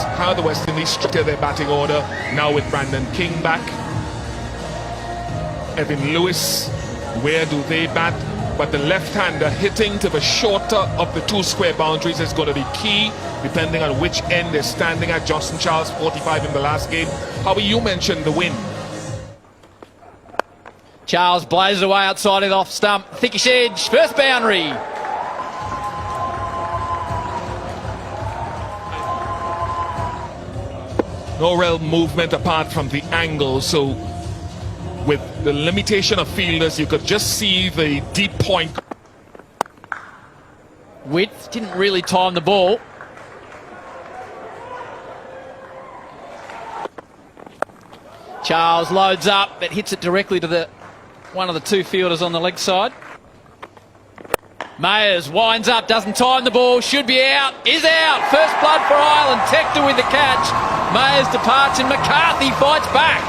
how the West Indies structure their batting order now with Brandon King back. Evan Lewis, where do they bat? But the left-hander hitting to the shorter of the two square boundaries is going to be key, depending on which end they're standing at. Justin Charles, 45 in the last game. Howie, you mentioned the wind. Charles blazes away outside of the off stump. Thickish edge, first boundary. No real movement apart from the angle, so with the limitation of fielders, you could just see the deep point. Width, didn't really time the ball. Charles loads up, but hits it directly to one of the two fielders on the leg side. Mayers winds up, doesn't time the ball, should be out, is out. First blood for Ireland, Tector with the catch. Mayers departs and McCarthy fights back.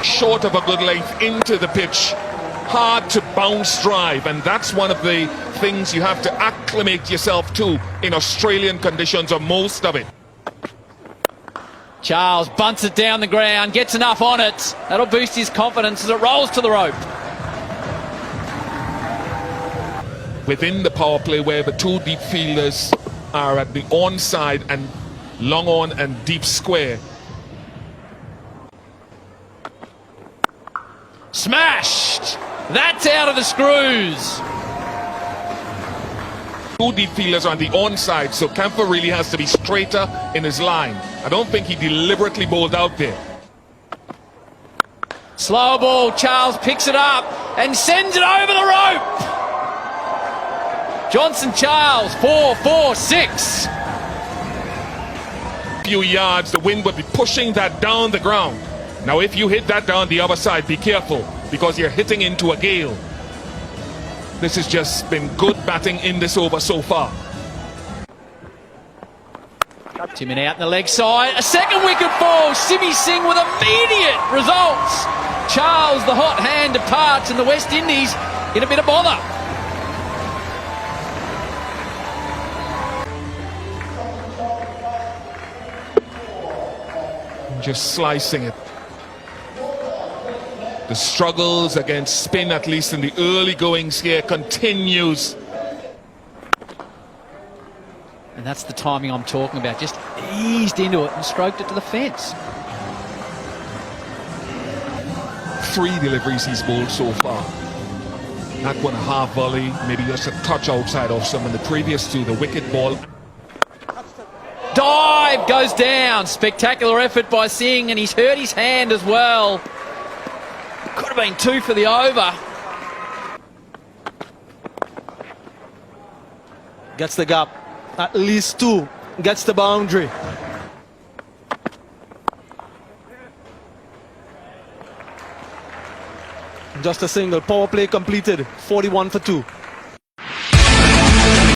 Short of a good length into the pitch, hard to bounce drive, and that's one of the things you have to acclimate yourself to in Australian conditions, or most of it. Charles bunts it down the ground, gets enough on it. That'll boost his confidence as it rolls to the rope. Within the power play, where the two deep fielders are at the onside and long on and deep square. Smashed! That's out of the screws. Two deep fielders are on the onside, so Camper really has to be straighter in his line. I don't think he deliberately bowled out there. Slow ball, Charles picks it up and sends it over the rope. Johnson Charles, 4-4-6. Few yards, the wind would be pushing that down the ground. Now if you hit that down the other side, be careful, because you're hitting into a gale. This has just been good batting in this over so far. Timmin out in the leg side. A second wicket fall. Simi Singh with immediate results. Charles, the hot hand, departs, and the West Indies in a bit of bother. Just slicing it. The struggles against spin, at least in the early goings here, continues. And that's the timing I'm talking about. Just eased into it and stroked it to the fence. 3 deliveries he's bowled so far. That one a half volley, maybe just a touch outside of some, and the previous 2, the wicket ball. Dive goes down. Spectacular effort by Singh, and he's hurt his hand as well. Could have been 2 for the over. Gets the gap. At least 2. Gets the boundary. Just a single. Power play completed. 41 for 2.